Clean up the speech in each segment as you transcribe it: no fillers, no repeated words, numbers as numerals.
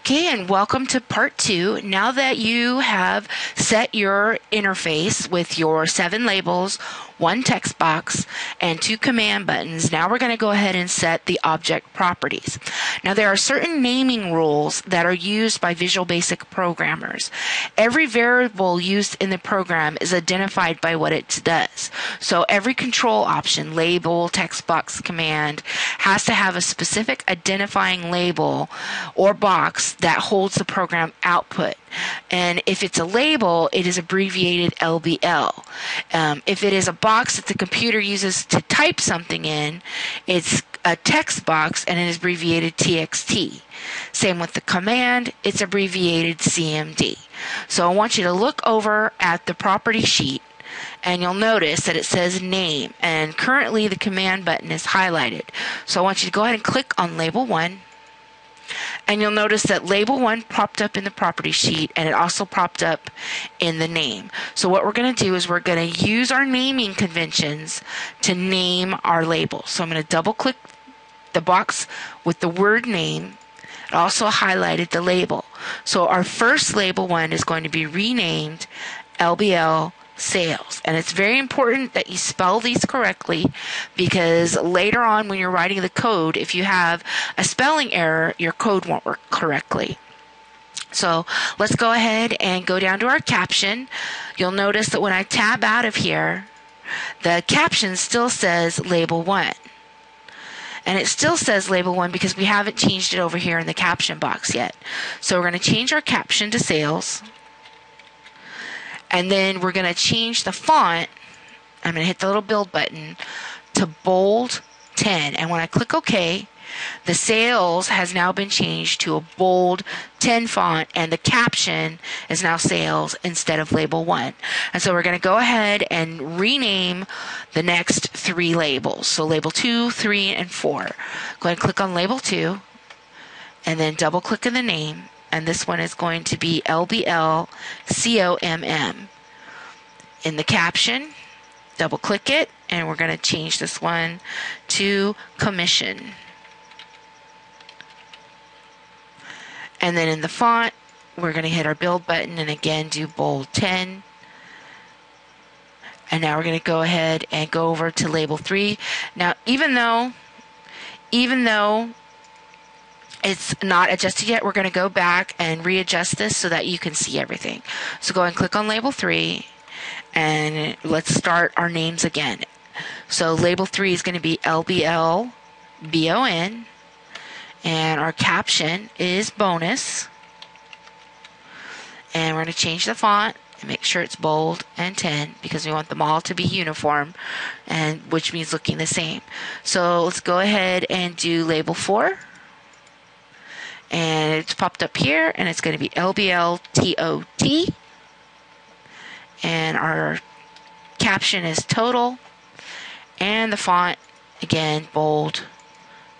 Okay, and welcome to part 2. Now that you have set your interface with your 7 labels, 1 text box, and 2 command buttons, now we're going to go ahead and set the object properties. Now there are certain naming rules that are used by Visual Basic programmers. Every variable used in the program is identified by what it does. So every control option, label, text box, command, has to have a specific identifying label or box that holds the program output. And if it's a label, it is abbreviated LBL. If it is a box that the computer uses to type something in, it's a text box and it is abbreviated TXT. Same with the command, it's abbreviated CMD. So I want you to look over at the property sheet and you'll notice that it says name, and currently the command button is highlighted. So I want you to go ahead and click on label 1. And you'll notice that label 1 popped up in the property sheet and it also popped up in the name. So what we're going to do is we're going to use our naming conventions to name our labels. So I'm going to double click the box with the word name. It also highlighted the label. So our first label 1 is going to be renamed LBL Sales. And it's very important that you spell these correctly, because later on when you're writing the code, if you have a spelling error, your code won't work correctly. So let's go ahead and go down to our caption. You'll notice that when I tab out of here, the caption still says label 1. And it still says label 1 because we haven't changed it over here in the caption box yet. So we're going to change our caption to sales. And then we're going to change the font. I'm going to hit the little build button to bold 10. And when I click OK, the sales has now been changed to a bold 10 font, and the caption is now sales instead of label 1. And so we're going to go ahead and rename the next 3 labels. So label 2, 3, and 4. Go ahead and click on label 2 and then double click in the name. And this one is going to be LBL COMM. In the caption, double click it, and we're going to change this one to commission. And then in the font, we're going to hit our build button and again do bold 10. And now we're going to go ahead and go over to label 3. Now, even though it's not adjusted yet, we're going to go back and readjust this so that you can see everything. So go and click on label 3 and let's start our names again. So label 3 is going to be LBL BON, and our caption is bonus. And we're going to change the font and make sure it's bold and 10 because we want them all to be uniform, and which means looking the same. So let's go ahead and do label 4. And it's popped up here, and it's going to be LBL TOT. And our caption is total. And the font, again, bold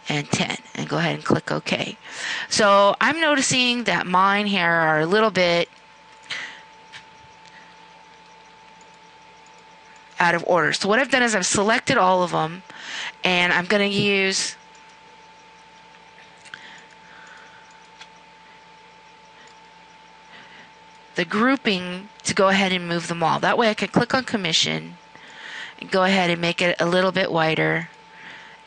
and 10. And go ahead and click OK. So I'm noticing that mine here are a little bit out of order. So what I've done is I've selected all of them, and I'm going to use the grouping to go ahead and move them all. That way I can click on commission and go ahead and make it a little bit wider,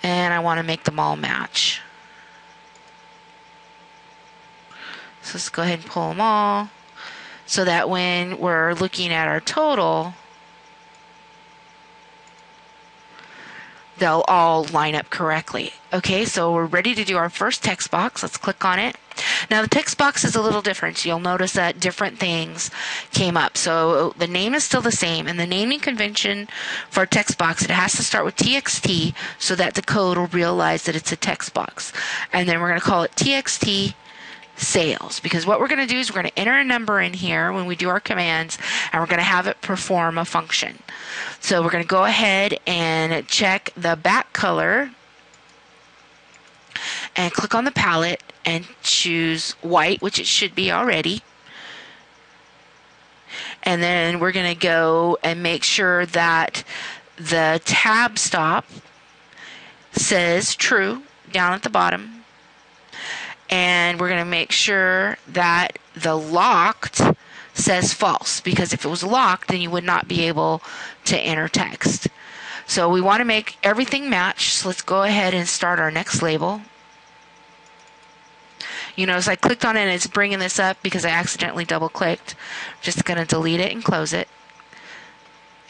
and I want to make them all match. So let's go ahead and pull them all so that when we're looking at our total, they'll all line up correctly. Okay, so we're ready to do our first text box. Let's click on it. Now the text box is a little different. You'll notice that different things came up. So the name is still the same, and the naming convention for a text box, it has to start with TXT so that the code will realize that it's a text box. And then we're going to call it TXT sales, because what we're going to do is we're going to enter a number in here when we do our commands, and we're going to have it perform a function. So we're going to go ahead and check the back color and click on the palette and choose white, which it should be already. And then we're going to go and make sure that the tab stop says true down at the bottom. and we're going to make sure that the locked says false, because if it was locked, then you would not be able to enter text. So we want to make everything match. So let's go ahead and start our next label. You notice I clicked on it and it's bringing this up because I accidentally double clicked. I'm just going to delete it and close it.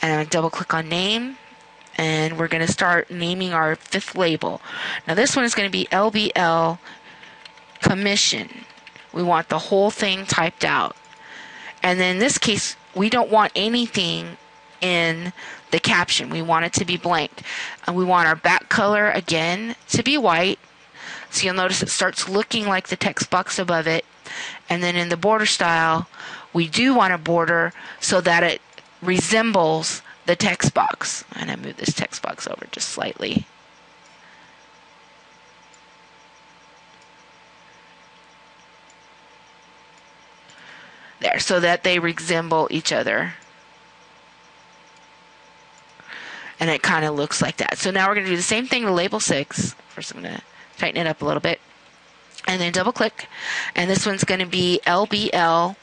And I'm going to double click on name. And we're going to start naming our fifth label. Now this one is going to be LBL commission. We want the whole thing typed out. And then in this case, we don't want anything in the caption. We want it to be blank. And we want our back color, again, to be white. So you'll notice it starts looking like the text box above it. And then in the border style, we do want a border so that it resembles the text box. And I move this text box over just slightly. There, so that they resemble each other. And it kind of looks like that. So now we're going to do the same thing to label 6. First I'm going to tighten it up a little bit. And then double click. And this one's going to be LBL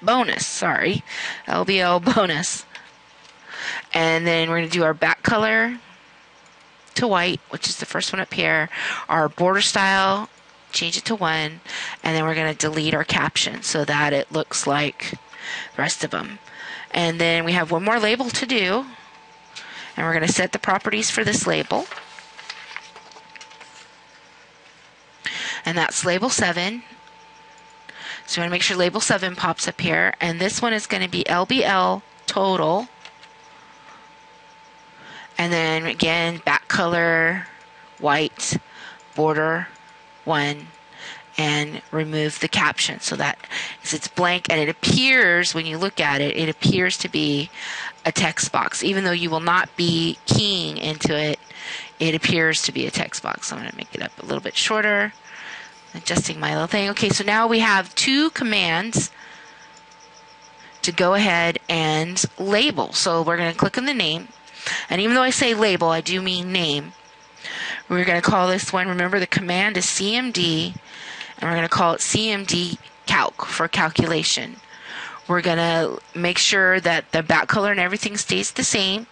bonus. Sorry. LBL bonus. And then we're going to do our back color to white, which is the first one up here. Our border style, change it to 1, and then we're going to delete our caption so that it looks like the rest of them. And then we have one more label to do, and we're going to set the properties for this label. And that's label 7. So we want to make sure label 7 pops up here, and this one is going to be LBL total. And then again, back color, white, border, 1, and remove the caption so that it's blank and it appears, when you look at it, it appears to be a text box. Even though you will not be keying into it, it appears to be a text box. So I'm going to make it up a little bit shorter, adjusting my little thing. Okay, so now we have 2 commands to go ahead and label. So we're going to click on the name. And even though I say label, I do mean name. We're going to call this one, remember the command is CMD, and we're going to call it CMD calc for calculation. We're going to make sure that the back color and everything stays the same,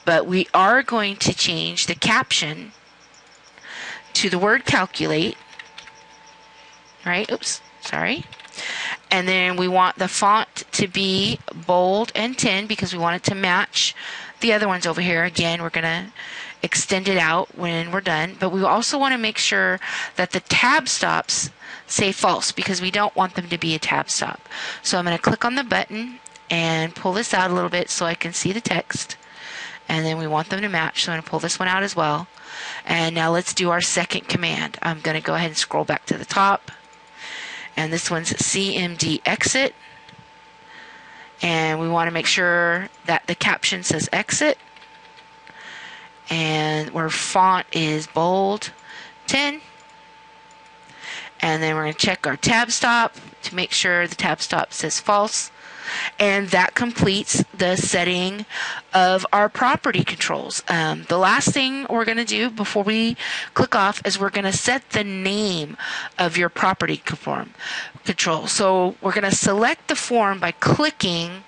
but we are going to change the caption to the word calculate, right? Oops, sorry. And then we want the font to be bold and 10 because we want it to match the other ones over here. Again, we're going to extend it out when we're done, but we also want to make sure that the tab stops say false because we don't want them to be a tab stop. So I'm going to click on the button and pull this out a little bit so I can see the text. And then we want them to match, so I'm going to pull this one out as well. And now let's do our second command. I'm going to go ahead and scroll back to the top. And this one's CMD exit. And we want to make sure that the caption says exit. And where font is bold 10. And then we're going to check our tab stop to make sure the tab stop says false. And that completes the setting of our property controls. The last thing we're going to do before we click off is we're going to set the name of your property control. So we're going to select the form by clicking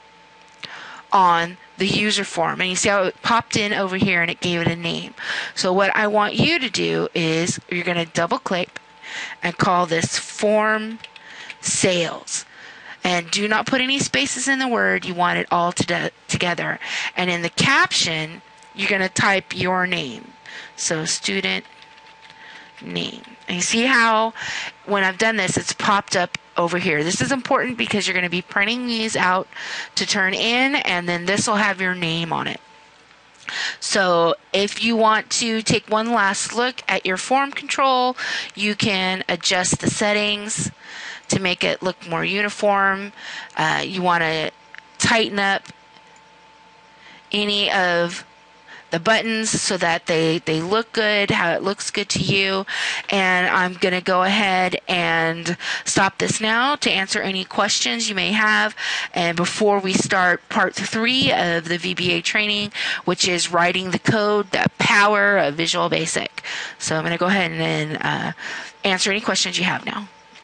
on the user form. And you see how it popped in over here and it gave it a name. So what I want you to do is you're going to double click and call this form sales. And do not put any spaces in the word. You want it all together. And in the caption, you're going to type your name. So student name. And you see how when I've done this, it's popped up over here. This is important because you're going to be printing these out to turn in, and then this will have your name on it. So if you want to take one last look at your form control, you can adjust the settings to make it look more uniform. You want to tighten up any of the buttons so that they look good, how it looks good to you. And I'm going to go ahead and stop this now to answer any questions you may have. And before we start part 3 of the VBA training, which is writing the code, the power of Visual Basic. So I'm going to go ahead and answer any questions you have now.